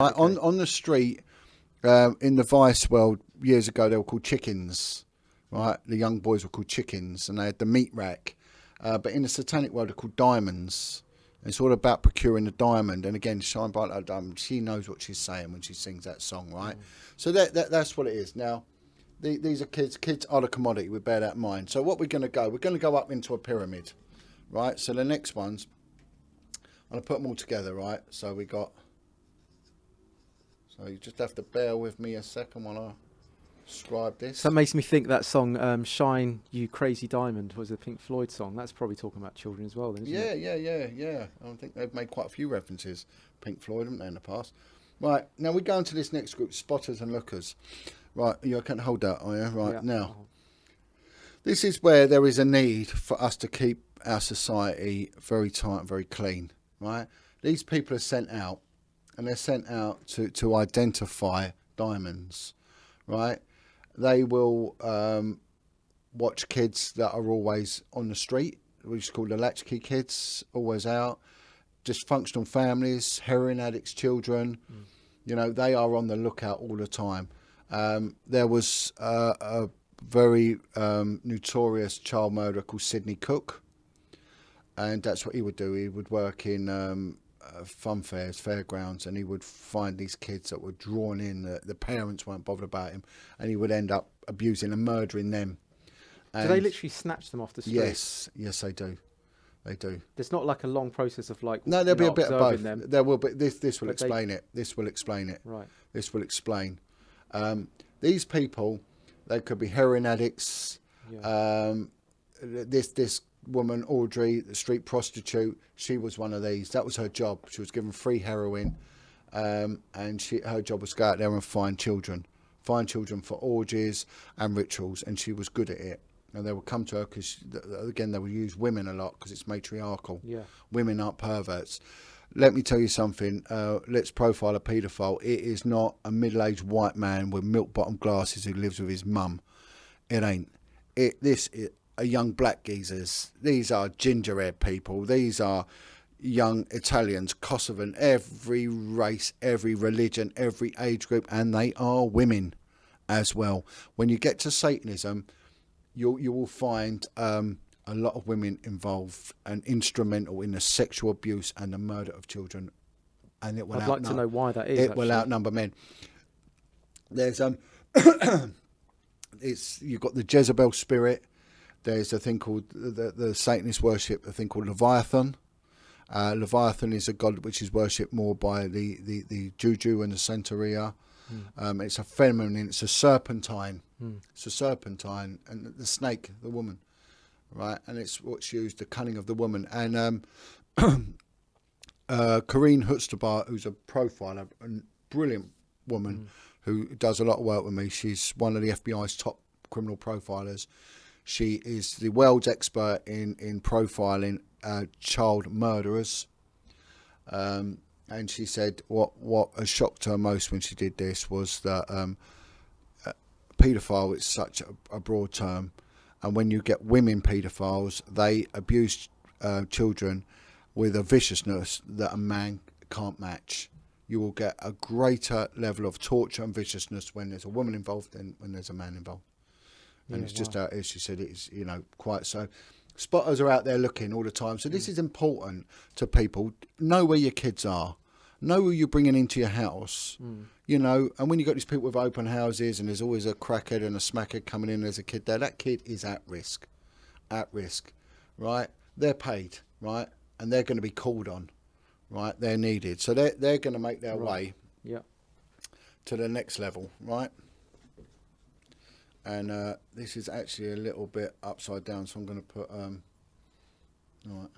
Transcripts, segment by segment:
On the street, in the Vice world years ago, they were called chickens, right? The young boys were called chickens, and they had the meat rack. But in the Satanic world, they're called diamonds. It's all about procuring the diamond. And again, Shine Bright Like a Diamond, she knows what she's saying when she sings that song, right? So that's what it is. Now, these are kids. Kids are the commodity. We bear that in mind. So what we're going to go up into a pyramid, right? So the next ones, I'm going to put them all together, right? So we got... So you just have to bear with me a second while I describe this. So that makes me think that song, Shine You Crazy Diamond, was a Pink Floyd song. That's probably talking about children as well, then, isn't it? Yeah. I think they've made quite a few references, Pink Floyd, haven't they, in the past? Right, now we go into this next group, spotters and lookers. Right, you can hold that, are you? Right, Yeah. now, this is where there is a need for us to keep our society very tight and very clean, right? These people are sent out, and they're sent out to identify diamonds, right? They will watch kids that are always on the street, we just call the latchkey kids, always out. Dysfunctional families, heroin addicts, children, you know, they are on the lookout all the time. There was a very notorious child murderer called Sidney Cook, and that's what he would do. He would work in fun fairs, fairgrounds, and he would find these kids that were drawn in. The parents weren't bothered about him, and he would end up abusing and murdering them. And do they literally snatch them off the street? Yes, they do. They do. There's not like a long process of like... No, there'll be a bit of both. Them. There will be. This will explain it. This will explain it. Right. This will explain. These people, they could be heroin addicts. Yeah. This woman, Audrey, the street prostitute, she was one of these. That was her job. She was given free heroin, and her job was to go out there and find children for orgies and rituals, and she was good at it. And they would come to her because, again, they would use women a lot because it's matriarchal. Yeah. Women aren't perverts. Let me tell you something. Let's profile a paedophile. It is not a middle-aged white man with milk-bottom glasses who lives with his mum. It ain't. This is a young black geezers. These are ginger-haired people. These are young Italians, Kosovan, every race, every religion, every age group, and they are women as well. When you get to Satanism, you will find a lot of women involved and instrumental in the sexual abuse and the murder of children, and it will I'd like to know why that is. It will outnumber men. There's you've got the Jezebel spirit. There's a thing called the Satanist worship, a thing called Leviathan. Leviathan is a god which is worshipped more by the Juju and the Santeria. It's a feminine, it's a serpentine. It's a serpentine, and the snake, the woman, right? And it's what's used, the cunning of the woman. And Corinne Hutzterbar, who's a profiler, a brilliant woman who does a lot of work with me. She's one of the FBI's top criminal profilers. She is the world's expert in profiling child murderers. And she said what has shocked her most when she did this was that paedophile is such a broad term, and when you get women paedophiles, they abuse children with a viciousness that a man can't match. You will get a greater level of torture and viciousness when there's a woman involved than when there's a man involved. And it's just how it is. She said it's, quite so. Spotters are out there looking all the time. So this is important to people. Know where your kids are. Know who you're bringing into your house. And when you've got these people with open houses and there's always a crackhead and a smackhead coming in, there's a kid there, that kid is at risk, right? They're paid, right? And they're going to be called on, right? They're needed. So they're going to make their way to the next level, right? And this is actually a little bit upside down, so I'm going to put, right.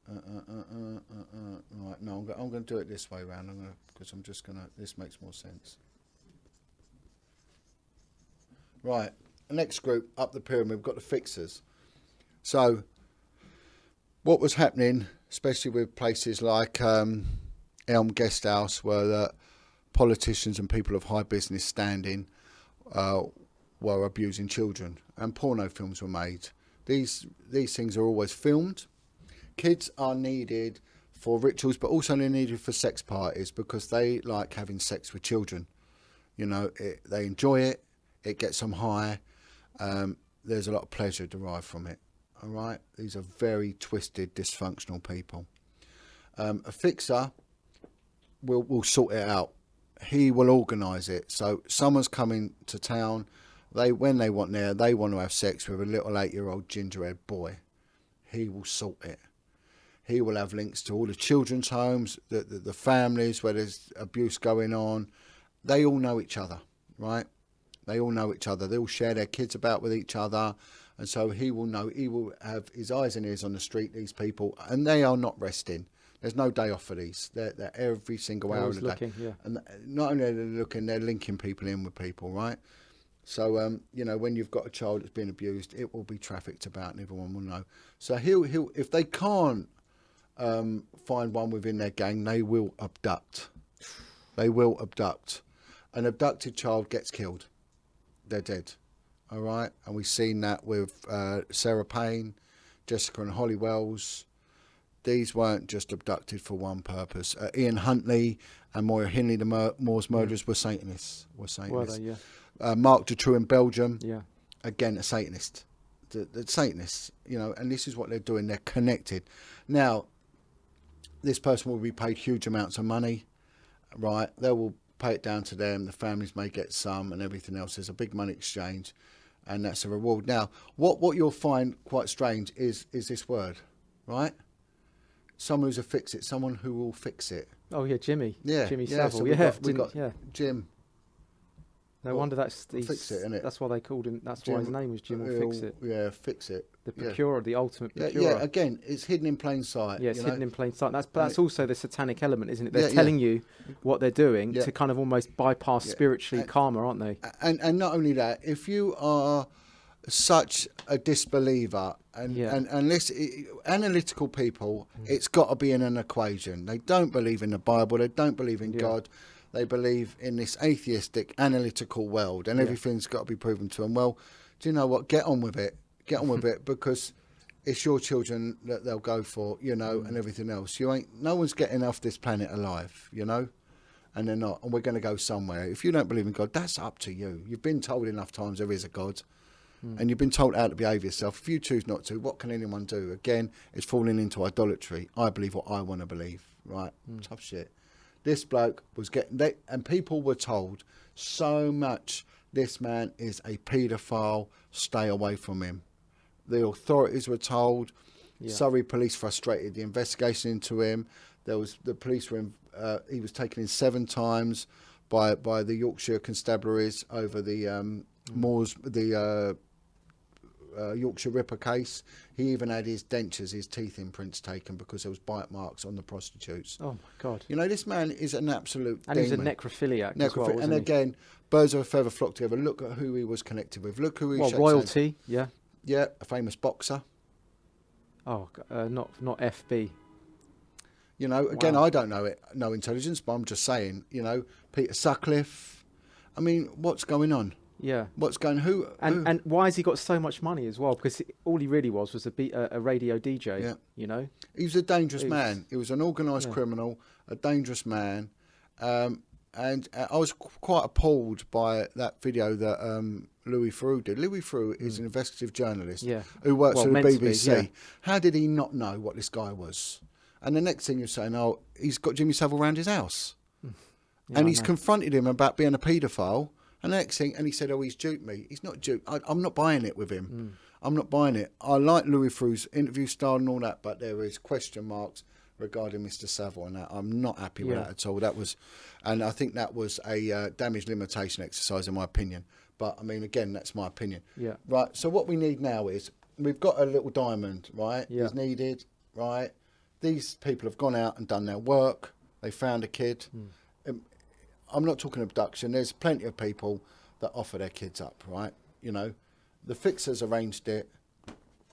Right, no, I'm going to do it this way around. This makes more sense. Right, the next group up the pyramid, we've got the fixers. So, what was happening, especially with places like Elm Guest House, where the politicians and people of high business standing were abusing children, and porno films were made. These things are always filmed. Kids are needed for rituals, but also they're needed for sex parties because they like having sex with children. You know, they enjoy it. It gets them high. There's a lot of pleasure derived from it. All right? These are very twisted, dysfunctional people. A fixer will sort it out. He will organise it. So someone's coming to town. When they want to have sex with a little 8-year-old gingerhead boy. He will sort it. He will have links to all the children's homes, the families where there's abuse going on. They all know each other, right? They all know each other. They all share their kids about with each other. And so he will know, he will have his eyes and ears on the street, these people, and they are not resting. There's no day off for these. They're every single hour of the day. Yeah. And not only are they looking, they're linking people in with people, right? So, you know, when you've got a child that's been abused, it will be trafficked about and everyone will know. So he'll if they can't find one within their gang, they will abduct. They will abduct. An abducted child gets killed. They're dead. All right? And we've seen that with Sarah Payne, Jessica and Holly Wells. These weren't just abducted for one purpose. Ian Huntley and Moira Hindley, the Moors murderers, were Satanists. Were they, yeah. Mark Dutroux in Belgium, again, a Satanist. The Satanists, you know, and this is what they're doing. They're connected. Now, this person will be paid huge amounts of money, right? They will pay it down to them. The families may get some and everything else. There's a big money exchange, and that's a reward. Now, what you'll find quite strange is this word, right? Someone who's a fix-it, someone who will fix it. Oh, yeah, Jimmy. Yeah. Jimmy yeah, Savile. so we've got Jim. No wonder that's Fix It, isn't it? That's why they called him. That's Jim, why his name was Jim or Fix It. Yeah, Fix It. The procurer, the ultimate procurer. Yeah, again, it's hidden in plain sight. Yeah, it's hidden in plain sight. That's also the satanic element, isn't it? They're telling you what they're doing to kind of almost bypass spiritually karma, aren't they? And not only that, if you are such a disbeliever and this analytical people, it's got to be in an equation. They don't believe in the Bible. They don't believe in God. They believe in this atheistic, analytical world, and everything's got to be proven to them. Well, do you know what? Get on with it. Get on with it, because it's your children that they'll go for, you know, and everything else. No one's getting off this planet alive, you know, and they're not. And we're going to go somewhere. If you don't believe in God, that's up to you. You've been told enough times there is a God, and you've been told how to behave yourself. If you choose not to, what can anyone do? Again, it's falling into idolatry. I believe what I want to believe, right? Tough shit. This bloke was and people were told so much, this man is a paedophile, stay away from him. The authorities were told. Surrey police frustrated the investigation into him. The police were he was taken in 7 times by the Yorkshire constabularies over the Yorkshire Ripper case. He even had his dentures, his teeth imprints taken because there was bite marks on the prostitutes. Oh my God! You know, this man is an absolute demon. He's a necrophiliac as well, and again, birds of a feather flock together. Look at who he was connected with. Look who he. Royalty. Yeah, a famous boxer. Oh, not FB. You know, again, I don't know it, no intelligence, but I'm just saying. You know, Peter Sutcliffe. I mean, what's going on? Yeah. What's going? Who? And why has he got so much money as well? Because all he really was a radio DJ. Yeah. You know. He was a dangerous man. He was an organised criminal, a dangerous man, and I was quite appalled by that video that Louis Theroux did. Louis Theroux is an investigative journalist who works for the BBC. How did he not know what this guy was? And the next thing you're saying, oh, he's got Jimmy Savile around his house, and he's confronted him about being a paedophile. And the next thing, and he said, oh, he's duped me. He's not duped. I'm not buying it with him. I'm not buying it. I like Louis Theroux's interview style and all that, but there is question marks regarding Mr. Savile and that. I'm not happy with that at all. And I think that was a damage limitation exercise, in my opinion. But, I mean, again, that's my opinion. Yeah. Right, so what we need now is, we've got a little diamond, right? Yeah. Is needed, right? These people have gone out and done their work. They found a kid. I'm not talking abduction. There's plenty of people that offer their kids up, right? You know, the fixers arranged it.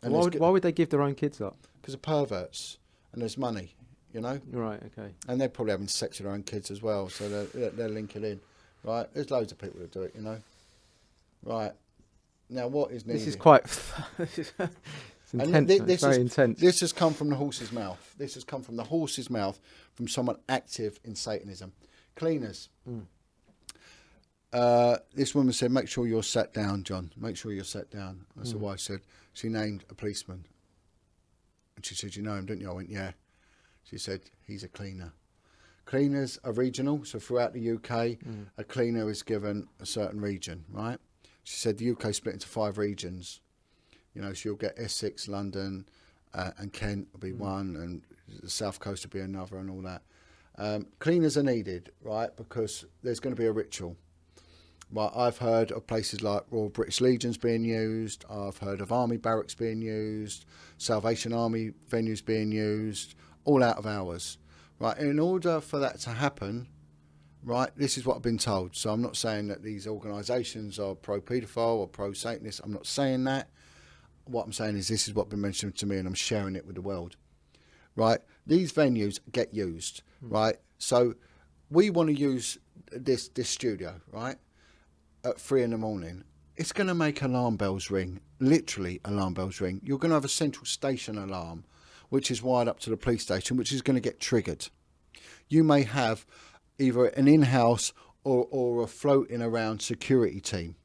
And why would they give their own kids up? Because of perverts, and there's money, you know? Right, okay. And they're probably having sex with their own kids as well, so they're linking in, right? There's loads of people that do it, you know? Right. Now, what is needed? This is quite... It's intense. It's very intense. This has come from the horse's mouth. This has come from the horse's mouth, from someone active in Satanism. Cleaners. This woman said, make sure you're sat down, John. Make sure you're sat down. That's what the wife said. She named a policeman. And she said, you know him, don't you? I went, yeah. She said, he's a cleaner. Cleaners are regional. So throughout the UK, a cleaner is given a certain region, right? She said the UK split into 5 regions. You know, so you'll get Essex, London, and Kent will be one, and the South Coast will be another, and all that. Cleaners are needed, right? Because there's going to be a ritual. Right, I've heard of places like Royal British Legions being used. I've heard of army barracks being used, Salvation Army venues being used, all out of hours. Right, in order for that to happen, right, this is what I've been told. So I'm not saying that these organisations are pro-paedophile or pro-Satanist. I'm not saying that. What I'm saying is this is what's been mentioned to me, and I'm sharing it with the world. Right, these venues get used. Right, so we want to use this studio, right, at 3 a.m. It's going to make alarm bells ring, literally alarm bells ring. You're going to have a central station alarm, which is wired up to the police station, which is going to get triggered. You may have either an in-house or a floating around security team,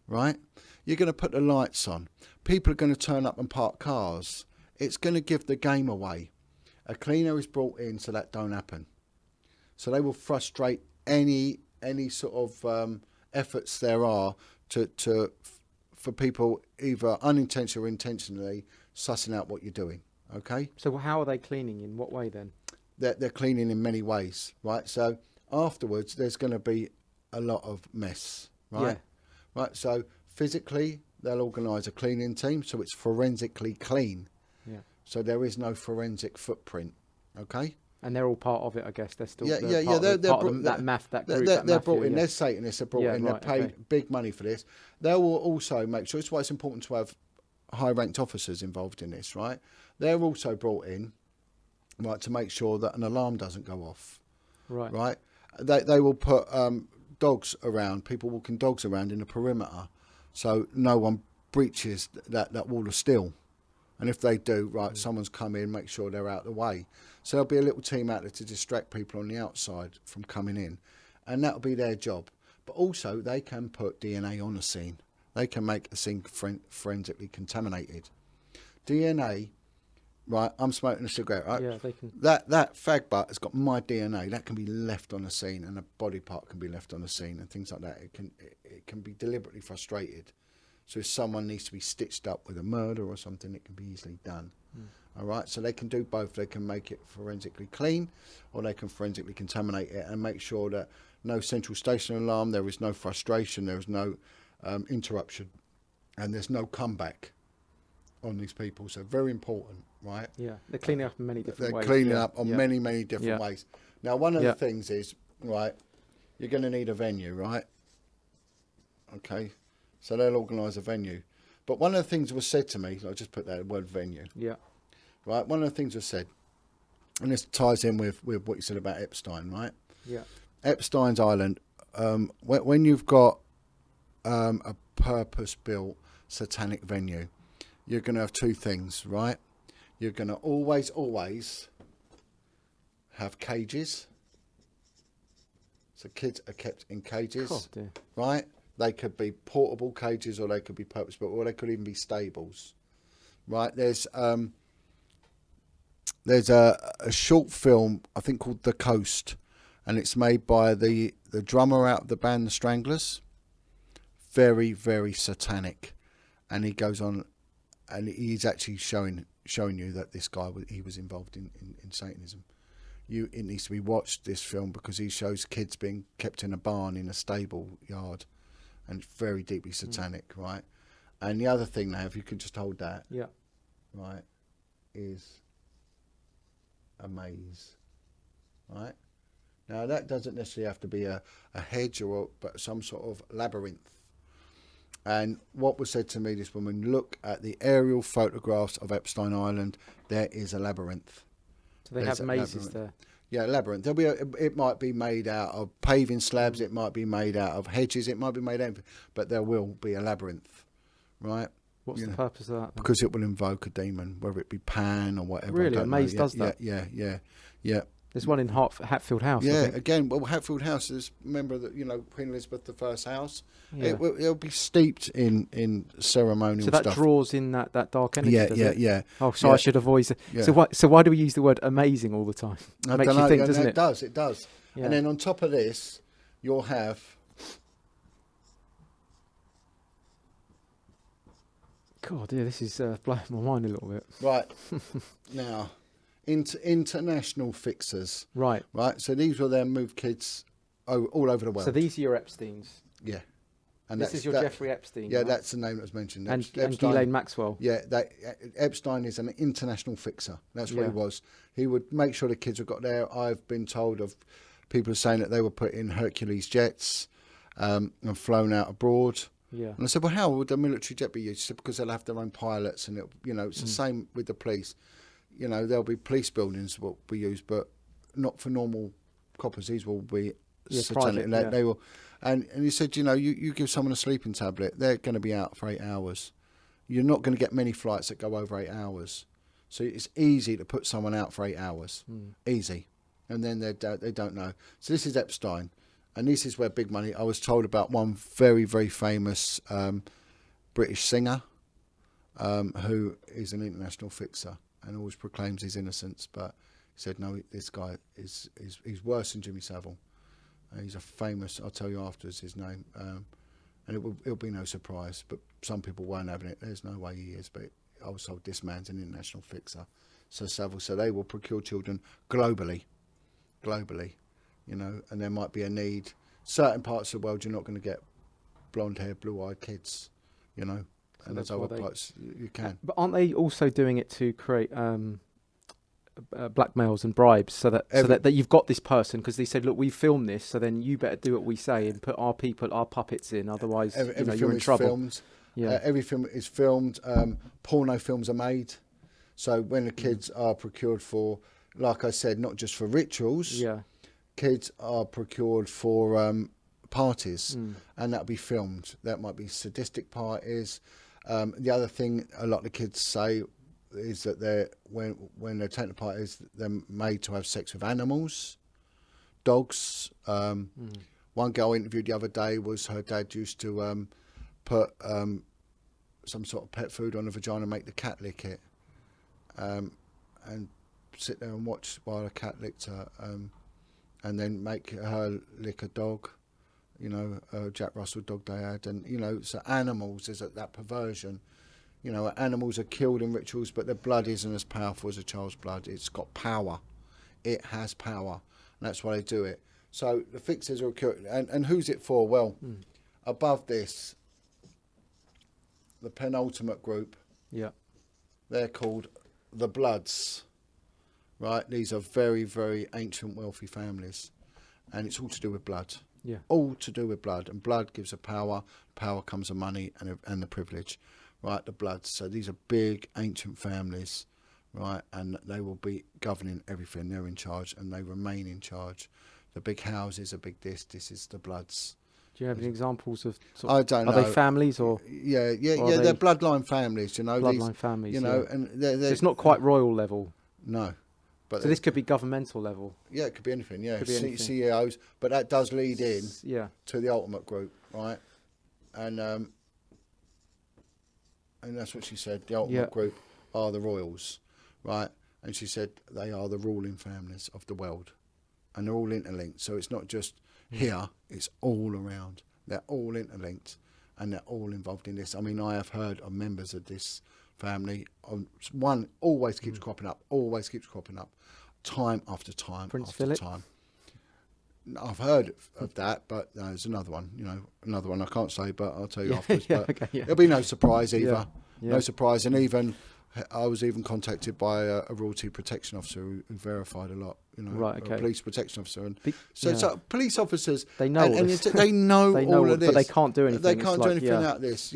right? You're going to put the lights on. People are going to turn up and park cars. It's going to give the game away. A cleaner is brought in so that don't happen. So they will frustrate any sort of efforts there are for people either unintentionally or intentionally sussing out what you're doing. Okay. So how are they cleaning? In what way then? They're cleaning in many ways, right? So afterwards, there's going to be a lot of mess, right? Yeah. Right. So physically, they'll organise a cleaning team, so it's forensically clean. Yeah. So there is no forensic footprint. Okay. And they're all part of it, I guess. They're still they're brought in. They're Satanists. They're brought in. They're paid big money for this. They will also make sure. It's why it's important to have high-ranked officers involved in this, right? They're also brought in, right, to make sure that an alarm doesn't go off. Right. Right. They will put dogs around, people walking dogs around in the perimeter, so no one breaches that wall of steel. And if they do, right, someone's come in, make sure they're out of the way. So there'll be a little team out there to distract people on the outside from coming in. And that'll be their job. But also, they can put DNA on a scene. They can make a scene forensically contaminated. DNA, right, I'm smoking a cigarette, right? Yeah, they can. That fag butt has got my DNA. That can be left on a scene, and a body part can be left on a scene, and things like that. It can be deliberately frustrated. So if someone needs to be stitched up with a murder or something, it can be easily done. All right, so they can do both. They can make it forensically clean, or they can forensically contaminate it and make sure that no central station alarm, there is no frustration, there is no interruption, and there's no comeback on these people. So very important, right? Yeah, they're cleaning up in many different ways. They're cleaning up on many different ways. Now, one of the things is, right, you're going to need a venue, right? Okay. So they'll organise a venue. But one of the things was said to me, I just put that word venue. Yeah. Right, one of the things was said, and this ties in with what you said about Epstein, right? Yeah. Epstein's Island, when you've got a purpose-built satanic venue, you're going to have 2 things, right? You're going to always have cages. So kids are kept in cages, God, dear. right? They could be portable cages, or they could be purpose-built, or they could even be stables, right? There's a short film, I think, called The Coast, and it's made by the drummer out of the band The Stranglers. Very, very satanic, and he goes on, and he's actually showing you that this guy he was involved in Satanism. It needs to be watched, this film, because he shows kids being kept in a barn in a stable yard. And it's very deeply satanic, right? And the other thing now, if you could just hold that, right, is a maze, right? Now, that doesn't necessarily have to be a hedge but some sort of labyrinth. And what was said to me, this woman, look at the aerial photographs of Epstein Island, there is a labyrinth. So they have mazes there? Yeah, labyrinth. It might be made out of paving slabs, it might be made out of hedges, it might be made out of, but there will be a labyrinth, right? What's the purpose of that then? Because it will invoke a demon, whether it be Pan or whatever. Really? A maze does that? Yeah. There's one in Hatfield House. Yeah, I think. again, Hatfield House is, remember that, Queen Elizabeth I's house. Yeah. It'll be steeped in ceremonial stuff. So that draws in that dark energy. Yeah. Oh, so I should avoid it. Yeah. So why do we use the word amazing all the time? Makes you think, doesn't it? It does. Yeah. And then on top of this, you'll have. God, yeah, this is blowing my mind a little bit. Right. Now, international fixers. Right. So these were them move kids all over the world. So these are your Epsteins. Yeah. And this is your Jeffrey Epstein. Yeah, right? That's the name that was mentioned. And Ghislaine Maxwell. Yeah, Epstein is an international fixer. That's what he was. He would make sure the kids have got there. I've been told of people saying that they were put in Hercules jets and flown out abroad. Yeah. And I said, well, how would a military jet be used? She said, because they'll have their own pilots, and it's the same with the police. There'll be police buildings will be used, but not for normal coppers. These will be satanic. Private, they will, and he said, you give someone a sleeping tablet, they're going to be out for 8 hours. You're not going to get many flights that go over 8 hours, so it's easy to put someone out for 8 hours, easy, and then they don't know. So this is Epstein. And this is where big money. I was told about one very, very famous British singer who is an international fixer and always proclaims his innocence. But he said, no, this guy he's worse than Jimmy Savile. He's a famous. I'll tell you afterwards his name, and it'll be no surprise. But some people weren't having it. There's no way he is. But I was told this man's an international fixer. So Savile. So they will procure children globally. And there might be a need. Certain parts of the world, you're not going to get blonde-haired, blue-eyed kids, and there's other parts you can. But aren't they also doing it to create blackmails and bribes so that you've got this person? Because they said, look, we filmed this, so then you better do what we say and put our puppets in, otherwise you're in trouble. Filmed. Yeah. Every film is filmed. Porno films are made. So when the kids are procured for, like I said, not just for rituals. Yeah. Kids are procured for parties, and that'll be filmed. That might be sadistic parties. The other thing a lot of the kids say is that when they're taking the parties, they're made to have sex with animals, dogs. One girl I interviewed the other day was her dad used to put some sort of pet food on the vagina and make the cat lick it, and sit there and watch while the cat licked her. And then make her lick a dog, a Jack Russell dog they had. And, so animals, there's that perversion. Animals are killed in rituals, but their blood isn't as powerful as a child's blood. It's got power. It has power. And that's why they do it. So the fixers are killed. And who's it for? Well, above this, the penultimate group, they're called the Bloods. Right, these are very, very ancient, wealthy families, and it's all to do with blood. Yeah, all to do with blood, and blood gives a power. Power comes a money and the privilege. Right, the Bloods. So these are big, ancient families, right, and they will be governing everything. They're in charge, and they remain in charge. The big houses are big. This is the Bloods. Do you have any examples of? I don't know. Are they families or? Yeah. They're bloodline families. Bloodline families. And they're, so it's not quite royal level. No. So this could be governmental level. Yeah, it could be anything. Yeah, could be anything. CEOs, but that does lead in to the ultimate group, right? And that's what she said. The ultimate group are the royals, right? And she said they are the ruling families of the world, and they're all interlinked. So it's not just here; it's all around. They're all interlinked, and they're all involved in this. I mean, I have heard of members of this family. One always keeps cropping up. Time after time. Prince after Philip? Time. I've heard of that, but there's another one. Another one I can't say, but I'll tell you afterwards. It'll be no surprise either. No surprise, and even I was even contacted by a royalty protection officer who verified a lot. A police protection officer, and so police officers they know they know all of this, but they can't do anything. They can't do anything out of this.